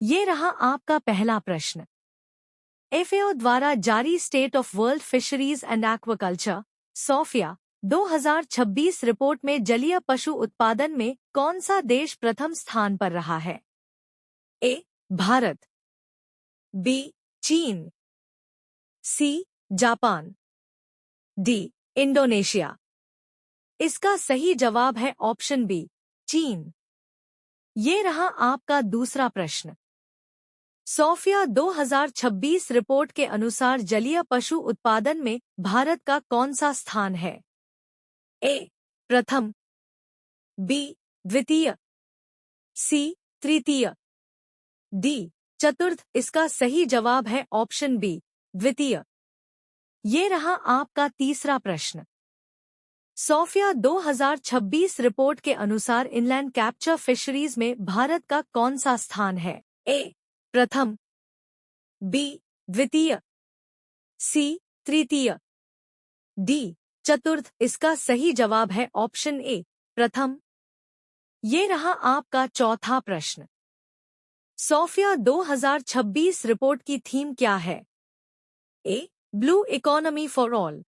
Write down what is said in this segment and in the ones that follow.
ये रहा आपका पहला प्रश्न। एफएओ द्वारा जारी state of world fisheries and aquaculture SOFIA 2026 report में जलीय पशु उत्पादन में कौन सा देश प्रथम स्थान पर रहा है? ए. भारत, बी. चीन, सी. Japan, D. इंडोनेशिया। इसका सही जवाब है ऑप्शन बी, चीन। ये रहा आपका दूसरा प्रश्न। सोफिया 2026 रिपोर्ट के अनुसार जलीय पशु उत्पादन में भारत का कौन सा स्थान है? ए. प्रथम, बी. द्वितीय, सी. तृतीय, डी. चतुर्थ। इसका सही जवाब है ऑप्शन बी, द्वितीय। ये रहा आपका तीसरा प्रश्न। सोफिया 2026 रिपोर्ट के अनुसार इनलैंड कैप्चर फिशरीज में भारत का कौन सा स्थान है? ए. प्रथम, बी. द्वितीय, सी. तृतीय, डी. चतुर्थ। इसका सही जवाब है ऑप्शन ए, प्रथम। ये रहा आपका चौथा प्रश्न। सोफिया 2026 रिपोर्ट की थीम क्या है? A. Blue economy for all,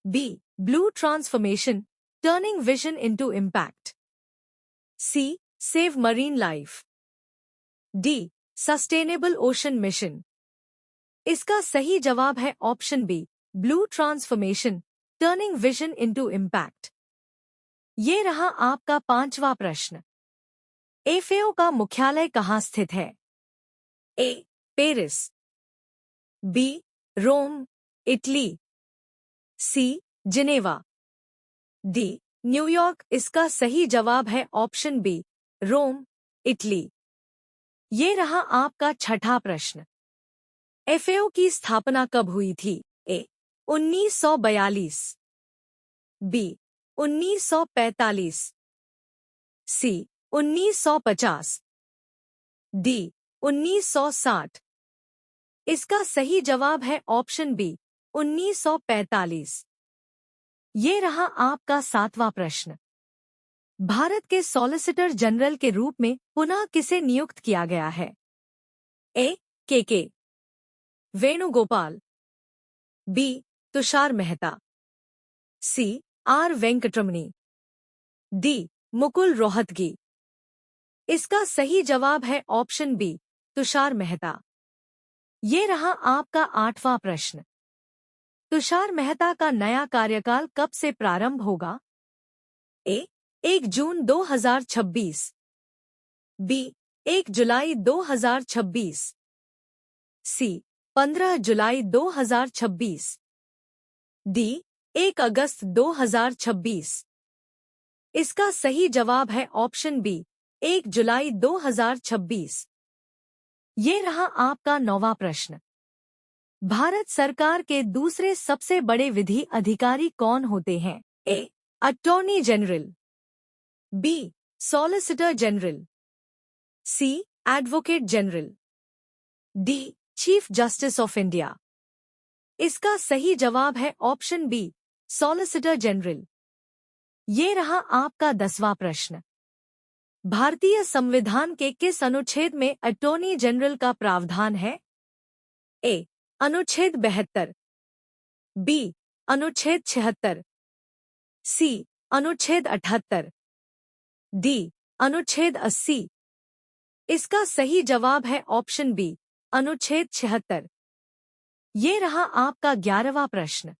B. Blue transformation turning vision into impact, C. Save marine life, D. Sustainable ocean mission. इसका सही जवाब है option B, blue transformation turning vision into impact. ये रहा आपका पांचवा प्रश्न। एफएओ का मुख्यालय कहाँ स्थित है? A. Paris, B. Rome, Italy, C. Geneva, D. New York. इसका सही जवाब है ऑप्शन बी, रोम, इटली। ये रहा आपका छठा प्रश्न। एफएओ की स्थापना कब हुई थी? ए. 1942, बी. 1945, सी. 1950, डी. 1960। इसका सही जवाब है ऑप्शन बी, 1945। ये रहा आपका सातवां प्रश्न। भारत के सॉलिसिटर जनरल के रूप में पुनः किसे नियुक्त किया गया है? A. K. Venugopal, B. Tushar Mehta, C. R. Venkataramani, D. Mukul Rohatgi. इसका सही जवाब है ऑप्शन बी, तुषार मेहता। ये रहा आपका आठवां प्रश्न। तुषार मेहता का नया कार्यकाल कब से प्रारंभ होगा? ए. 1 जून 2026, बी. 1 जुलाई 2026, सी. 15 जुलाई 2026, डी. 1 अगस्त 2026। इसका सही जवाब है ऑप्शन बी, 1 जुलाई 2026। ये रहा आपका नौवां प्रश्न। भारत सरकार के दूसरे सबसे बड़े विधि अधिकारी कौन होते हैं? A. Attorney general, B. Solicitor general, C. Advocate general, D. Chief justice of India. इसका सही जवाब है ऑप्शन बी, सॉलिसिटर जनरल। ये रहा आपका 10वां प्रश्न। भारतीय संविधान के किस अनुच्छेद में अटॉर्नी जनरल का प्रावधान है? ए. अनुच्छेद 72, बी. अनुच्छेद 76, सी. अनुच्छेद 78, डी. अनुच्छेद 80। इसका सही जवाब है ऑप्शन बी, अनुच्छेद 76। ये रहा आपका 11वां प्रश्न।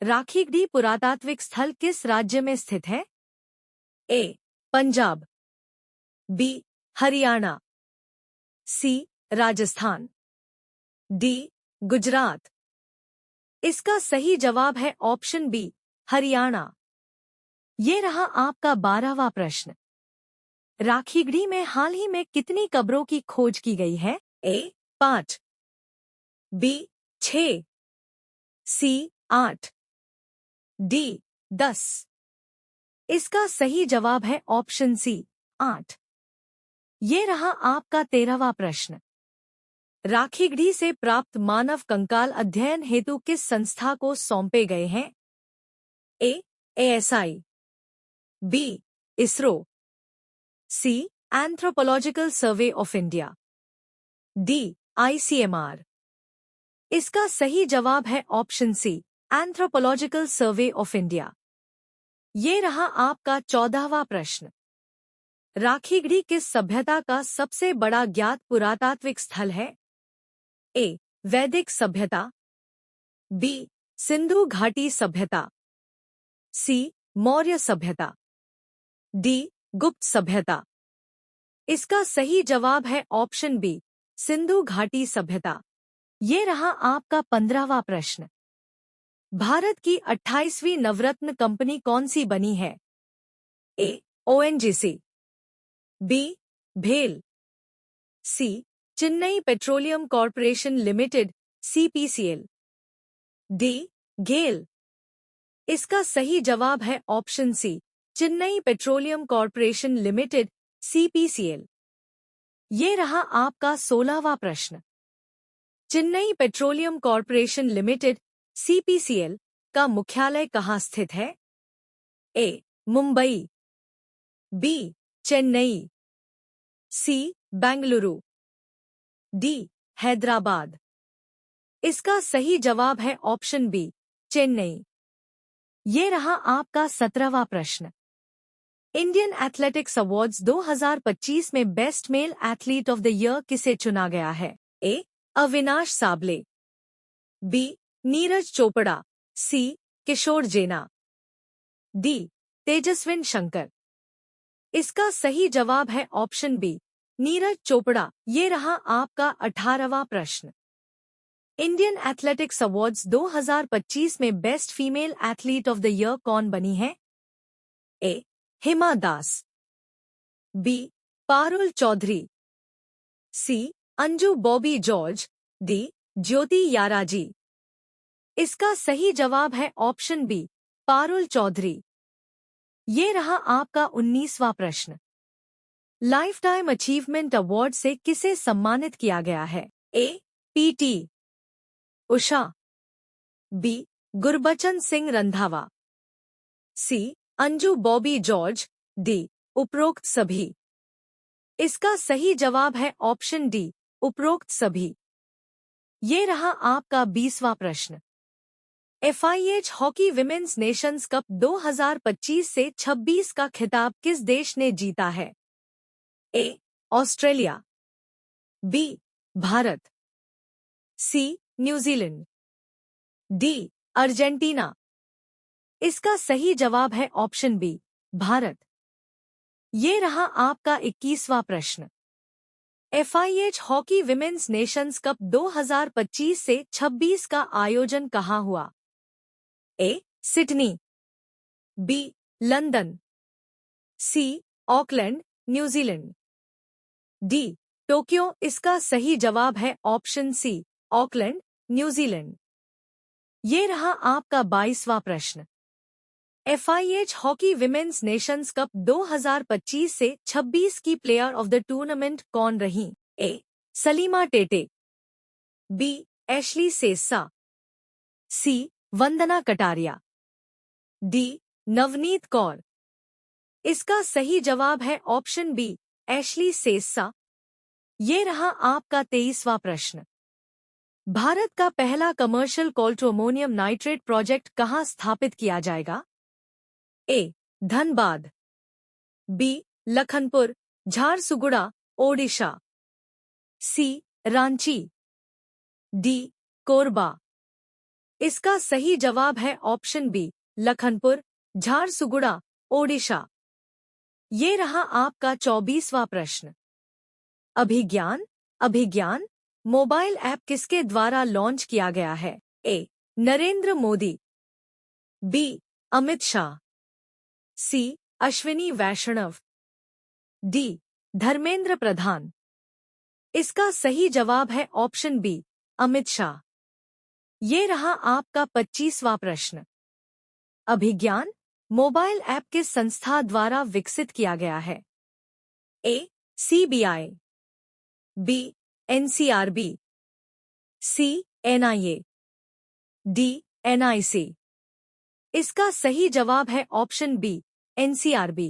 राखीगढ़ी पुरातात्विक स्थल किस राज्य में स्थित है? ए. पंजाब, बी. हरियाणा, सी. राजस्थान, डी. गुजरात। इसका सही जवाब है ऑप्शन बी, हरियाणा। ये रहा आपका 12वां प्रश्न। राखीगढ़ी में हाल ही में कितनी कब्रों की खोज की गई है? ए. 5, बी. 6, सी. 8, डी. 10। इसका सही जवाब है ऑप्शन सी, 8। ये रहा आपका 13वां प्रश्न। राखीगढ़ी से प्राप्त मानव कंकाल अध्ययन हेतु किस संस्था को सौंपे गए हैं? A. ASI, B. ISRO, C. Anthropological survey of India, D ICMR। इसका सही जवाब है option C, anthropological survey of India. ये रहा आपका 14वां प्रश्न। राखीगढ़ी किस सभ्यता का सबसे बड़ा ज्ञात पुरातात्विक स्थल है? ए वैदिक सभ्यता, बी सिंधु घाटी सभ्यता, सी मौर्य सभ्यता, डी गुप्त सभ्यता। इसका सही जवाब है ऑप्शन बी, सिंधु घाटी सभ्यता। ये रहा आपका 15वां प्रश्न। भारत की 28वीं नवरत्न कंपनी कौन सी बनी है? ए ONGC, बी भेल, C Chennai petroleum corporation limited CPCL, D GAIL. इसका सही जवाब है option C, Chennai petroleum corporation limited CPCL। ये रहा आपका 16वां प्रश्न। Chennai petroleum corporation limited CPCL का मुख्यालय कहाँ स्थित है? A Mumbai, B Chennai, C Bengaluru, D Hyderabad. इसका सही जवाब है ऑप्शन बी, चेन्नई। ये रहा आपका 17वां प्रश्न। इंडियन एथलेटिक्स अवार्ड्स 2025 में best male athlete of the year किसे चुना गया है? ए अविनाश साबले, बी नीरज चोपड़ा, सी किशोर जेना, डी तेजस्विन शंकर। इसका सही जवाब है ऑप्शन बी, नीरज चोपड़ा। ये रहा आपका 18वां प्रश्न। इंडियन एथलेटिक्स अवार्ड्स 2025 में best female athlete of the year कौन बनी है? ए हिमा दास, बी पारुल चौधरी, सी अंजू बॉबी जॉर्ज, डी ज्योति याराजी। इसका सही जवाब है ऑप्शन बी, पारुल चौधरी। ये रहा आपका 19वां प्रश्न। लाइफ टाइम अचीवमेंट अवार्ड से किसे सम्मानित किया गया है? ए PT उषा, बी गुरबचन सिंह रंधावा, सी अंजू बॉबी जॉर्ज, डी उपरोक्त सभी। इसका सही जवाब है ऑप्शन डी, उपरोक्त सभी। ये रहा आपका 20वां प्रश्न। FIH hockey women's nations cup 2025 से 26 का खिताब किस देश ने जीता है? A Australia, B Bharat, C New Zealand, D Argentina. इसका सही जवाब है ऑप्शन बी, भारत। ये रहा आपका 21वां प्रश्न। FIH hockey women's nations cup 2025 से 26 का आयोजन कहाँ हुआ? A Sydney, B London, C Auckland New Zealand, D Tokyo. इसका सही जवाब है ऑप्शन सी, ऑकलैंड न्यूजीलैंड। ये रहा आपका 22वां प्रश्न। FIH hockey women's nations cup 2025 से 26 की प्लेयर ऑफ द टूर्नामेंट कौन रही? ए सलीमा टेटे, बी एशली सेस्सा, सी वंदना कटारिया, डी नवनीत कौर। इसका सही जवाब है ऑप्शन बी, एशली सेस्सा। ये रहा आपका 23वां प्रश्न। भारत का पहला कमर्शियल कोल्ट्रोमोनियम नाइट्रेट प्रोजेक्ट कहाँ स्थापित किया जाएगा? ए धनबाद, बी लखनपुर झारसुगुड़ा ओडिशा, सी रांची, डी कोरबा। इसका सही जवाब है ऑप्शन बी, लखनपुर झारसुगुड़ा ओडिशा। ये रहा आपका 24वां प्रश्न। अभिज्ञान मोबाइल ऐप किसके द्वारा लॉन्च किया गया है? ए नरेंद्र मोदी, बी अमित शाह, सी अश्विनी वैष्णव, डी धर्मेंद्र प्रधान। इसका सही जवाब है ऑप्शन बी, अमित शाह। ये रहा आपका 25वां प्रश्न। अभिज्ञान मोबाइल ऐप किस संस्था द्वारा विकसित किया गया है? ए CBI, बी NCRB, सी NIA, डी NIC। इसका सही जवाब है ऑप्शन बी, NCRB।